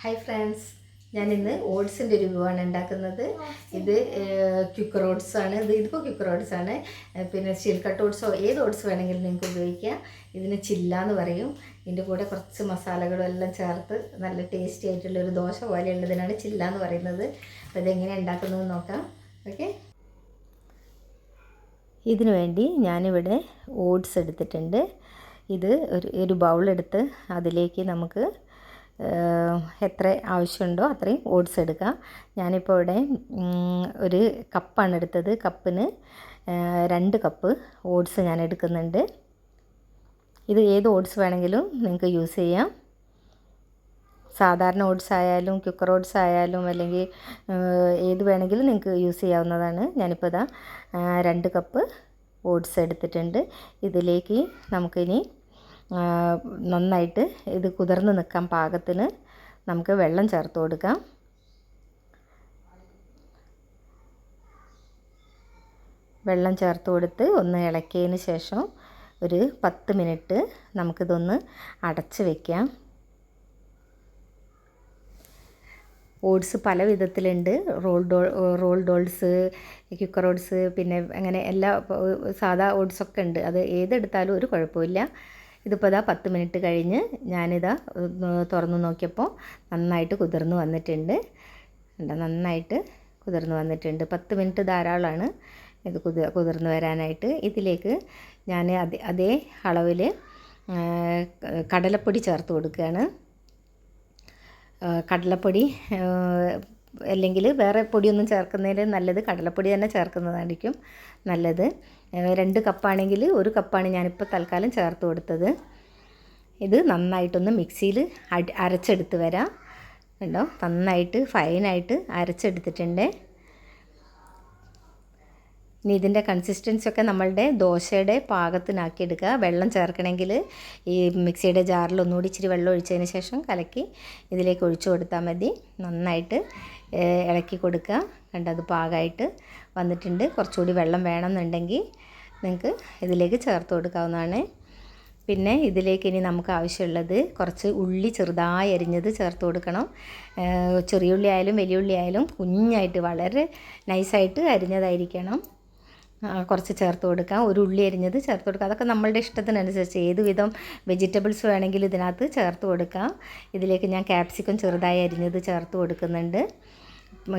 Hi friends, ഞാനിന്ന് ഓട്സിൻ്റെ ഒരു വിഭവമാണ് ഉണ്ടാക്കുന്നത്. ഇത് ക്യുക്കർ ഓട്സാണ്. ഇതിപ്പോൾ ക്യുക്കർ ഓട്സാണ്. പിന്നെ സ്റ്റീൽ കട്ട് ഓട്സോ ഏത് ഓട്സ് വേണമെങ്കിലും നിങ്ങൾക്ക് ഉപയോഗിക്കാം. ഇതിന് ചില്ല എന്ന് പറയും. ഇതിൻ്റെ കൂടെ കുറച്ച് മസാലകളും എല്ലാം ചേർത്ത് നല്ല ടേസ്റ്റി ആയിട്ടുള്ളൊരു ദോശ പോലെയുള്ളതിനാണ് ചില്ല എന്ന് പറയുന്നത്. അപ്പോൾ ഇതെങ്ങനെ ഉണ്ടാക്കുന്നത് നോക്കാം. ഓക്കെ, ഇതിനു വേണ്ടി ഞാനിവിടെ ഓട്സ് എടുത്തിട്ടുണ്ട്. ഇത് ഒരു ബൗളെടുത്ത് അതിലേക്ക് നമുക്ക് എത്ര ആവശ്യമുണ്ടോ അത്രയും ഓട്സ് എടുക്കാം. ഞാനിപ്പോൾ ഇവിടെ ഒരു കപ്പാണ് എടുത്തത്. കപ്പിന് 2 കപ്പ് ഓട്സ് ഞാൻ എടുക്കുന്നുണ്ട്. ഇത് ഏത് ഓട്സ് വേണമെങ്കിലും നിങ്ങൾക്ക് യൂസ് ചെയ്യാം. സാധാരണ ഓട്സ് ആയാലും ക്യുക്കർ ഓട്സ് ആയാലും അല്ലെങ്കിൽ ഏത് വേണമെങ്കിലും നിങ്ങൾക്ക് യൂസ് ചെയ്യാവുന്നതാണ്. ഞാനിപ്പോൾ ഇതാ 2 കപ്പ് ഓട്സ് എടുത്തിട്ടുണ്ട്. ഇതിലേക്ക് നമുക്കിനി നന്നായിട്ട് ഇത് കുതിർന്ന് നിൽക്കാൻ പാകത്തിന് നമുക്ക് വെള്ളം ചേർത്ത് കൊടുക്കാം. വെള്ളം ചേർത്ത് കൊടുത്ത് ഒന്ന് ഇളക്കിയതിന് ശേഷം ഒരു 10 മിനിറ്റ് നമുക്കിതൊന്ന് അടച്ച് വയ്ക്കാം. ഓട്സ് പല വിധത്തിലുണ്ട്. റോൾഡ് ഓട്സ്, ക്യുക്കർ ഓട്സ്, പിന്നെ അങ്ങനെ എല്ലാ സാധാ ഓട്സൊക്കെ ഉണ്ട്. അത് ഏതെടുത്താലും ഒരു കുഴപ്പമില്ല. ഇതിപ്പോൾ ഇതാ 10 മിനിറ്റ് കഴിഞ്ഞ് ഞാനിതാ തുറന്ന് നോക്കിയപ്പോൾ നന്നായിട്ട് കുതിർന്ന് വന്നിട്ടുണ്ട്. നന്നായിട്ട് കുതിർന്ന് വന്നിട്ടുണ്ട്. 10 മിനിറ്റ് ധാരാളമാണ് ഇത് കുതിർന്ന് വരാനായിട്ട്. ഇതിലേക്ക് ഞാൻ അതേ അളവിൽ കടലപ്പൊടി ചേർത്ത് കൊടുക്കുകയാണ്. കടലപ്പൊടി അല്ലെങ്കിൽ വേറെ പൊടിയൊന്നും ചേർക്കുന്നതിൽ നല്ലത് കടലപ്പൊടി തന്നെ ചേർക്കുന്നതായിരിക്കും നല്ലത്. 2 കപ്പാണെങ്കിൽ 1 കപ്പാണ് ഞാനിപ്പോൾ തൽക്കാലം ചേർത്ത് കൊടുത്തത്. ഇത് നന്നായിട്ടൊന്ന് മിക്സിയിൽ അരച്ചെടുത്ത് വരാം. കണ്ടോ, നന്നായിട്ട് ഫൈനായിട്ട് അരച്ചെടുത്തിട്ടുണ്ട്. ഇനി ഇതിൻ്റെ കൺസിസ്റ്റൻസി ഒക്കെ നമ്മളുടെ ദോശയുടെ പാകത്തിനാക്കി എടുക്കുക. വെള്ളം ചേർക്കണമെങ്കിൽ ഈ മിക്സിയുടെ ജാറിൽ ഒന്നുകൂടി ഇച്ചിരി വെള്ളം ഒഴിച്ചതിന് ശേഷം കലക്കി ഇതിലേക്ക് ഒഴിച്ചു കൊടുത്താൽ മതി. നന്നായിട്ട് ഇളക്കി കൊടുക്കുക. കണ്ടത് പാകമായിട്ട് വന്നിട്ടുണ്ട്. കുറച്ചുകൂടി വെള്ളം വേണമെന്നുണ്ടെങ്കിൽ നിങ്ങൾക്ക് ഇതിലേക്ക് ചേർത്ത് കൊടുക്കാവുന്നതാണ്. പിന്നെ ഇതിലേക്ക് ഇനി നമുക്ക് ആവശ്യമുള്ളത് കുറച്ച് ഉള്ളി ചെറുതായി അരിഞ്ഞത് ചേർത്ത് കൊടുക്കണം. ചെറിയ ഉള്ളി ആയാലും വലിയ ഉള്ളി ആയാലും കുഞ്ഞായിട്ട് വളരെ നൈസായിട്ട് അരിഞ്ഞതായിരിക്കണം. കുറച്ച് ചേർത്ത് കൊടുക്കാം. ഒരു ഉള്ളി അരിഞ്ഞത് ചേർത്ത് കൊടുക്കാം. അതൊക്കെ നമ്മളുടെ ഇഷ്ടത്തിനനുസരിച്ച് ഏത് വിധം വെജിറ്റബിൾസ് വേണമെങ്കിലും ഇതിനകത്ത് ചേർത്ത് കൊടുക്കാം. ഇതിലേക്ക് ഞാൻ ക്യാപ്സിക്കം ചെറുതായി അരിഞ്ഞത് ചേർത്ത് കൊടുക്കുന്നുണ്ട്.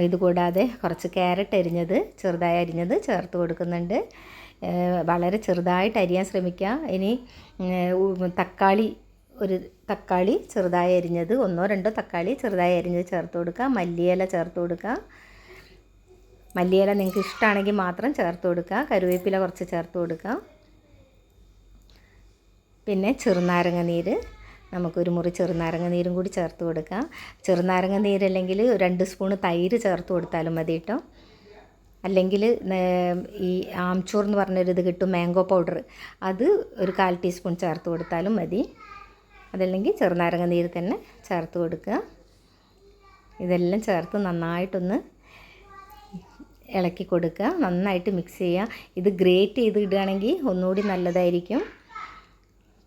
ഇതുകൂടാതെ കുറച്ച് ക്യാരറ്റ് അരിഞ്ഞത് ചെറുതായി അരിഞ്ഞത് ചേർത്ത് കൊടുക്കുന്നുണ്ട്. വളരെ ചെറുതായിട്ട് അരിയാൻ ശ്രമിക്കുക. ഇനി ഒരു തക്കാളി ചെറുതായി അരിഞ്ഞത് 1-2 തക്കാളി ചെറുതായി അരിഞ്ഞത് ചേർത്ത് കൊടുക്കുക. മല്ലിയില ചേർത്ത് കൊടുക്കുക. മല്ലിയില നിങ്ങൾക്ക് ഇഷ്ടമാണെങ്കിൽ മാത്രം ചേർത്ത് കൊടുക്കുക. കറിവേപ്പില കുറച്ച് ചേർത്ത് കൊടുക്കുക. പിന്നെ ചെറുനാരങ്ങ നീര്, നമുക്കൊരു മുറി ചെറുനാരങ്ങ നീരും കൂടി ചേർത്ത് കൊടുക്കാം. ചെറുനാരങ്ങ നീരല്ലെങ്കിൽ 2 സ്പൂണ് തൈര് ചേർത്ത് കൊടുത്താലും മതി കേട്ടോ. അല്ലെങ്കിൽ ഈ ആംചൂർ എന്ന് പറഞ്ഞൊരിത് കിട്ടും, മാംഗോ പൗഡർ, അത് ഒരു 1/4 ടീസ്പൂൺ ചേർത്ത് കൊടുത്താലും മതി. അതല്ലെങ്കിൽ ചെറുനാരങ്ങ നീര് തന്നെ ചേർത്ത് കൊടുക്കുക. ഇതെല്ലാം ചേർത്ത് നന്നായിട്ടൊന്ന് ഇളക്കി കൊടുക്കുക. നന്നായിട്ട് മിക്സ് ചെയ്യുക. ഇത് ഗ്രേറ്റ് ചെയ്ത് ഇടുകയാണെങ്കിൽ ഒന്നുകൂടി നല്ലതായിരിക്കും.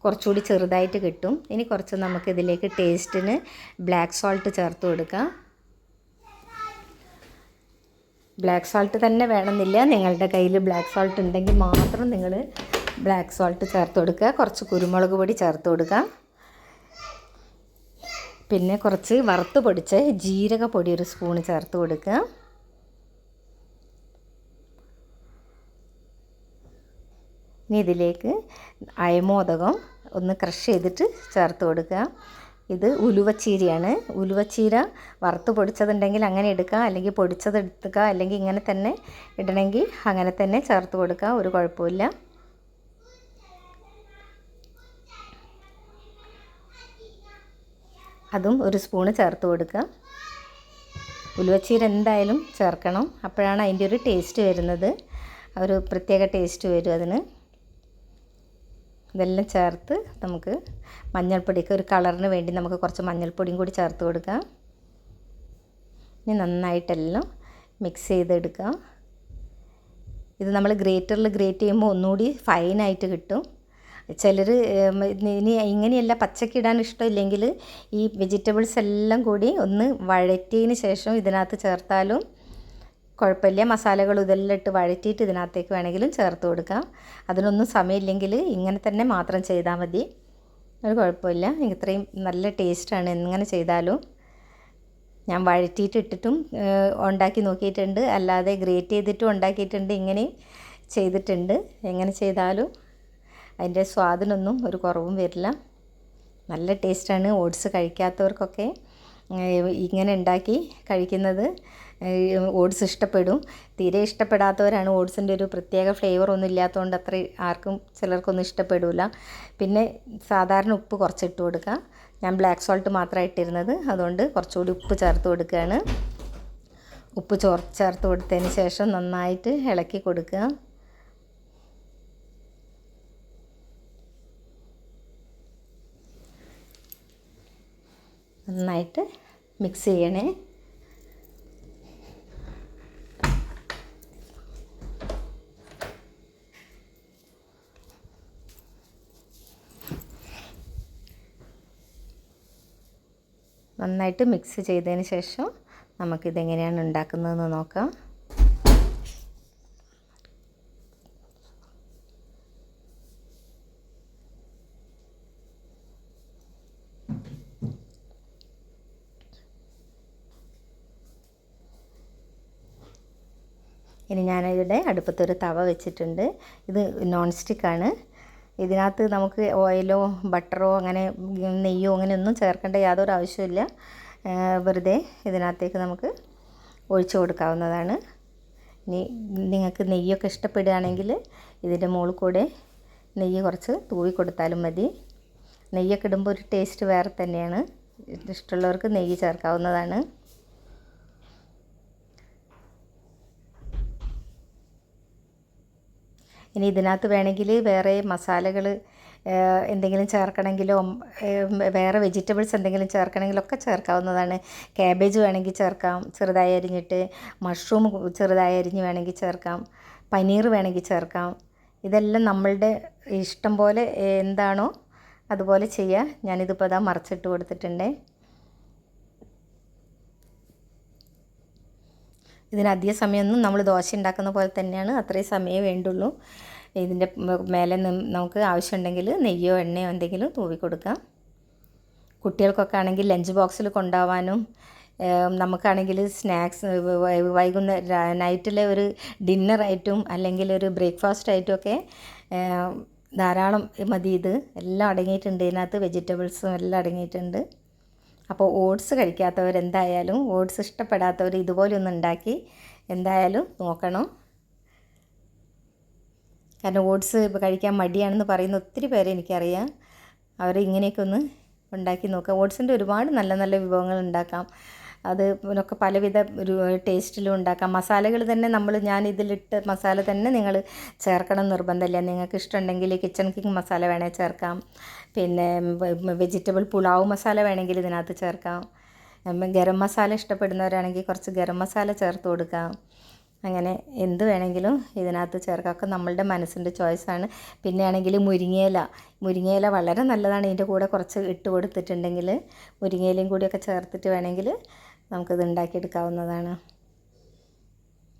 കുറച്ചുകൂടി ചെറുതായിട്ട് കിട്ടും. ഇനി കുറച്ച് നമുക്കിതിലേക്ക് ടേസ്റ്റിന് ബ്ലാക്ക് സോൾട്ട് ചേർത്ത് കൊടുക്കാം. ബ്ലാക്ക് സോൾട്ട് തന്നെ വേണമെന്നില്ല. നിങ്ങളുടെ കയ്യിൽ ബ്ലാക്ക് സോൾട്ട് ഉണ്ടെങ്കിൽ മാത്രം നിങ്ങൾ ബ്ലാക്ക് സോൾട്ട് ചേർത്ത് കൊടുക്കുക. കുറച്ച് കുരുമുളക് പൊടി ചേർത്ത് കൊടുക്കുക. പിന്നെ കുറച്ച് വറുത്ത് പൊടിച്ച ജീരകപ്പൊടി 1 സ്പൂൺ ചേർത്ത് കൊടുക്കുക. ഇനി ഇതിലേക്ക് അയമോദകം ഒന്ന് ക്രഷ് ചെയ്തിട്ട് ചേർത്ത് കൊടുക്കുക. ഇത് ഉലുവച്ചീരയാണ്. ഉലുവച്ചീര വറുത്ത് പൊടിച്ചതുണ്ടെങ്കിൽ അങ്ങനെ എടുക്കുക, അല്ലെങ്കിൽ പൊടിച്ചത് എടുക്കുക, അല്ലെങ്കിൽ ഇങ്ങനെ തന്നെ ഇടണമെങ്കിൽ അങ്ങനെ തന്നെ ചേർത്ത് കൊടുക്കുക. ഒരു കുഴപ്പമില്ല. അതും 1 സ്പൂണ് ചേർത്ത് കൊടുക്കുക. ഉലുവച്ചീര എന്തായാലും ചേർക്കണം. അപ്പോഴാണ് അതിൻ്റെ ഒരു ടേസ്റ്റ് വരുന്നത്. ഒരു പ്രത്യേക ടേസ്റ്റ് വരും അതിന്. ഇതെല്ലാം ചേർത്ത് നമുക്ക് മഞ്ഞൾപ്പൊടിയൊക്കെ ഒരു കളറിന് വേണ്ടി നമുക്ക് കുറച്ച് മഞ്ഞൾപ്പൊടിയും കൂടി ചേർത്ത് കൊടുക്കാം. ഇനി നന്നായിട്ടെല്ലാം മിക്സ് ചെയ്തെടുക്കാം. ഇത് നമ്മൾ ഗ്രേറ്ററിൽ ഗ്രേറ്റ് ചെയ്യുമ്പോൾ ഒന്നുകൂടി ഫൈനായിട്ട് കിട്ടും. ചിലർ ഇനി ഇങ്ങനെയല്ല പച്ചക്കിടാൻ ഇഷ്ടമില്ലെങ്കിൽ ഈ വെജിറ്റബിൾസ് എല്ലാം കൂടി ഒന്ന് വഴറ്റിയതിന് ശേഷം ഇതിനകത്ത് ചേർത്താലും കുഴപ്പമില്ല. മസാലകൾ ഇതെല്ലാം ഇട്ട് വഴറ്റിയിട്ട് ഇതിനകത്തേക്ക് വേണമെങ്കിലും ചേർത്ത് കൊടുക്കാം. അതിനൊന്നും സമയമില്ലെങ്കിൽ ഇങ്ങനെ തന്നെ മാത്രം ചെയ്താൽ മതി, ഒരു കുഴപ്പമില്ല. ഇത്രയും നല്ല ടേസ്റ്റാണ് എങ്ങനെ ചെയ്താലും. ഞാൻ വഴറ്റിയിട്ട് ഇട്ടിട്ടും ഉണ്ടാക്കി നോക്കിയിട്ടുണ്ട്, അല്ലാതെ ഗ്രേറ്റ് ചെയ്തിട്ടും ഉണ്ടാക്കിയിട്ടുണ്ട്, ഇങ്ങനെ ചെയ്തിട്ടുണ്ട്. എങ്ങനെ ചെയ്താലും അതിൻ്റെ സ്വാദിനൊന്നും ഒരു കുറവും വരില്ല. നല്ല ടേസ്റ്റാണ്. ഓട്സ് കഴിക്കാത്തവർക്കൊക്കെ ഇങ്ങനെ ഉണ്ടാക്കി കഴിക്കുന്നത് ഓട്സ് ഇഷ്ടപ്പെടും. തീരെ ഇഷ്ടപ്പെടാത്തവരാണ് ഓട്സിൻ്റെ ഒരു പ്രത്യേക ഫ്ലേവറൊന്നും ഇല്ലാത്തതുകൊണ്ട് അത്ര ആർക്കും ചിലർക്കൊന്നും ഇഷ്ടപ്പെടില്ല. പിന്നെ സാധാരണ ഉപ്പ് കുറച്ചിട്ട് കൊടുക്കുക. ഞാൻ ബ്ലാക്ക് സോൾട്ട് മാത്രമാണ് ഇട്ടിരുന്നത്, അതുകൊണ്ട് കുറച്ചുകൂടി ഉപ്പ് ചേർത്ത് കൊടുക്കുകയാണ്. ഉപ്പ് ചേർത്ത് കൊടുത്തതിന് ശേഷം നന്നായിട്ട് ഇളക്കി കൊടുക്കുക. നന്നായിട്ട് മിക്സ് ചെയ്യണേ. നന്നായിട്ട് മിക്സ് ചെയ്തതിന് ശേഷം നമുക്കിതെങ്ങനെയാണ് ഉണ്ടാക്കുന്നതെന്ന് നോക്കാം. ഇനി ഞാനിവിടെ അടുപ്പത്തൊരു തവ വെച്ചിട്ടുണ്ട്. ഇത് നോൺ സ്റ്റിക്കാണ്. ഇതിനകത്ത് നമുക്ക് ഓയിലോ ബട്ടറോ അങ്ങനെ നെയ്യോ അങ്ങനെയൊന്നും ചേർക്കേണ്ട യാതൊരു ആവശ്യമില്ല. വെറുതെ ഇതിനകത്തേക്ക് നമുക്ക് ഒഴിച്ചു കൊടുക്കാവുന്നതാണ്. ഇനി നിങ്ങൾക്ക് നെയ്യൊക്കെ ഇഷ്ടപ്പെടുകയാണെങ്കിൽ ഇതിൻ്റെ മുകളിൽ കൂടെ നെയ്യ് കുറച്ച് തൂവി കൊടുത്താലും മതി. നെയ്യൊക്കെ ഇടുമ്പോൾ ഒരു ടേസ്റ്റ് വേറെ തന്നെയാണ്. ഇഷ്ടമുള്ളവർക്ക് നെയ്യ് ചേർക്കാവുന്നതാണ്. ഇനി ഇതിനകത്ത് വേണമെങ്കിൽ വേറെ മസാലകൾ എന്തെങ്കിലും ചേർക്കണമെങ്കിലോ വേറെ വെജിറ്റബിൾസ് എന്തെങ്കിലും ചേർക്കണമെങ്കിലൊക്കെ ചേർക്കാവുന്നതാണ്. ക്യാബേജ് വേണമെങ്കിൽ ചേർക്കാം ചെറുതായി അരിഞ്ഞിട്ട്, മഷ്റൂം ചെറുതായി അരിഞ്ഞ് വേണമെങ്കിൽ ചേർക്കാം, പനീർ വേണമെങ്കിൽ ചേർക്കാം. ഇതെല്ലാം നമ്മളുടെ ഇഷ്ടം പോലെ എന്താണോ അതുപോലെ ചെയ്യുക. ഞാനിതിപ്പോൾ അതാ മറിച്ചിട്ട് കൊടുത്തിട്ടുണ്ട്. ഇതിനധിക സമയമൊന്നും നമ്മൾ ദോശ ഉണ്ടാക്കുന്ന പോലെ തന്നെയാണ്, അത്രയും സമയമേ വേണ്ടുള്ളൂ. ഇതിൻ്റെ മേലെ നമുക്ക് ആവശ്യമുണ്ടെങ്കിൽ നെയ്യോ എണ്ണയോ എന്തെങ്കിലും തൂവി കൊടുക്കാം. കുട്ടികൾക്കൊക്കെ ആണെങ്കിൽ ലഞ്ച് ബോക്സിൽ കൊണ്ടുപോകാനും നമുക്കാണെങ്കിൽ സ്നാക്സ് നൈറ്റിലെ ഒരു ഡിന്നറായിട്ടും അല്ലെങ്കിൽ ഒരു ബ്രേക്ക്ഫാസ്റ്റ് ആയിട്ടും ഒക്കെ ധാരാളം മതി. ഇത് എല്ലാം അടങ്ങിയിട്ടുണ്ട് ഇതിനകത്ത്, വെജിറ്റബിൾസും എല്ലാം അടങ്ങിയിട്ടുണ്ട്. അപ്പോൾ ഓട്സ് കഴിക്കാത്തവർ എന്തായാലും, ഓട്സ് ഇഷ്ടപ്പെടാത്തവർ ഇതുപോലെ ഒന്ന് ഉണ്ടാക്കി എന്തായാലും നോക്കണം. കാരണം ഓട്സ് ഇപ്പോൾ കഴിക്കാൻ മടിയാണെന്ന് പറയുന്ന ഒത്തിരി പേരെ എനിക്കറിയാം. അവർ ഇങ്ങനെയൊക്കെ ഒന്ന് ഉണ്ടാക്കി നോക്കുക. ഓട്സിൻ്റെ ഒരുപാട് നല്ല നല്ല വിഭവങ്ങൾ ഉണ്ടാക്കാം. അത് ഇതിനൊക്കെ പലവിധ ഒരു ടേസ്റ്റിലും ഉണ്ടാക്കാം. മസാലകൾ തന്നെ ഞാൻ ഇതിലിട്ട് മസാല തന്നെ നിങ്ങൾ ചേർക്കണം നിർബന്ധമില്ല. നിങ്ങൾക്ക് ഇഷ്ടമുണ്ടെങ്കിൽ കിച്ചൺ കിങ് മസാല വേണേൽ ചേർക്കാം. പിന്നെ വെജിറ്റബിൾ പുലാവ് മസാല വേണമെങ്കിൽ ഇതിനകത്ത് ചേർക്കാം. ഗരം മസാല ഇഷ്ടപ്പെടുന്നവരാണെങ്കിൽ കുറച്ച് ഗരം മസാല ചേർത്ത് കൊടുക്കാം. അങ്ങനെ എന്ത് വേണമെങ്കിലും ഇതിനകത്ത് ചേർക്കാം. ഒക്കെ നമ്മളുടെ മനസ്സിൻ്റെ ചോയ്സാണ്. പിന്നെ ആണെങ്കിൽ മുരിങ്ങയില വളരെ നല്ലതാണ്. ഇതിൻ്റെ കൂടെ കുറച്ച് ഇട്ട് കൊടുത്തിട്ടുണ്ടെങ്കിൽ മുരിങ്ങയിലയും കൂടിയൊക്കെ ചേർത്തിട്ട് വേണമെങ്കിൽ നമുക്കിത് ഉണ്ടാക്കിയെടുക്കാവുന്നതാണ്.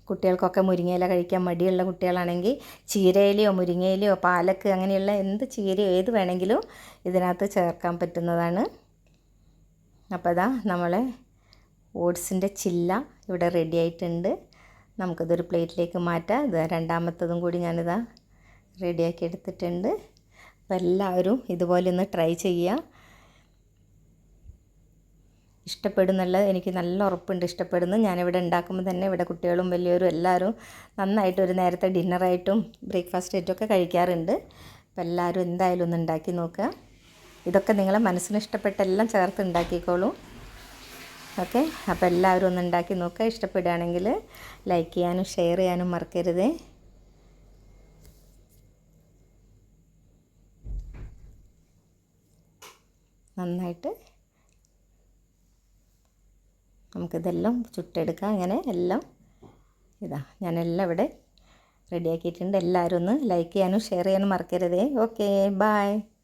കുട്ടികൾക്കൊക്കെ മുരിങ്ങയില കഴിക്കാൻ മടിയുള്ള കുട്ടികളാണെങ്കിൽ ചീരയിലയോ മുരിങ്ങയിലയോ പാലക്ക് അങ്ങനെയുള്ള എന്ത് ചീരയോ ഏത് വേണമെങ്കിലും ഇതിനകത്ത് ചേർക്കാൻ പറ്റുന്നതാണ്. അപ്പോൾ ഇതാ നമ്മളെ ഓട്സിൻ്റെ ചില്ല ഇവിടെ റെഡി ആയിട്ടുണ്ട്. നമുക്കിതൊരു പ്ലേറ്റിലേക്ക് മാറ്റാം. ഇത് രണ്ടാമത്തതും കൂടി ഞാനിതാ റെഡിയാക്കി എടുത്തിട്ടുണ്ട്. അപ്പോൾ എല്ലാവരും ഇതുപോലെ ഒന്ന് ട്രൈ ചെയ്യുക. ഇഷ്ടപ്പെടുന്നുള്ള എനിക്ക് നല്ല ഉറപ്പുണ്ട്, ഇഷ്ടപ്പെടുന്നു. ഞാനിവിടെ ഉണ്ടാക്കുമ്പോൾ തന്നെ ഇവിടെ കുട്ടികളും വലിയവരും എല്ലാവരും നന്നായിട്ട് ഒരു നേരത്തെ ഡിന്നറായിട്ടും ബ്രേക്ക്ഫാസ്റ്റ് ആയിട്ടും ഒക്കെ കഴിക്കാറുണ്ട്. അപ്പോൾ എല്ലാവരും എന്തായാലും ഒന്ന് ഉണ്ടാക്കി നോക്കുക. ഇതൊക്കെ നിങ്ങളെ മനസ്സിന് ഇഷ്ടപ്പെട്ടെല്ലാം ചേർത്ത് ഉണ്ടാക്കിക്കോളൂ. ഓക്കെ, അപ്പോൾ എല്ലാവരും ഒന്ന് ഉണ്ടാക്കി നോക്കുക. ഇഷ്ടപ്പെടുകയാണെങ്കിൽ ലൈക്ക് ചെയ്യാനും ഷെയർ ചെയ്യാനും മറക്കരുത്. നന്നായിട്ട് നമുക്കിതെല്ലാം ചുട്ടെടുക്കാം. അങ്ങനെ എല്ലാം ഞാനെല്ലാം ഇവിടെ റെഡിയാക്കിയിട്ടുണ്ട്. എല്ലാവരും ഒന്ന് ലൈക്ക് ചെയ്യാനും ഷെയർ ചെയ്യാനും മറക്കരുതേ. Okay, by.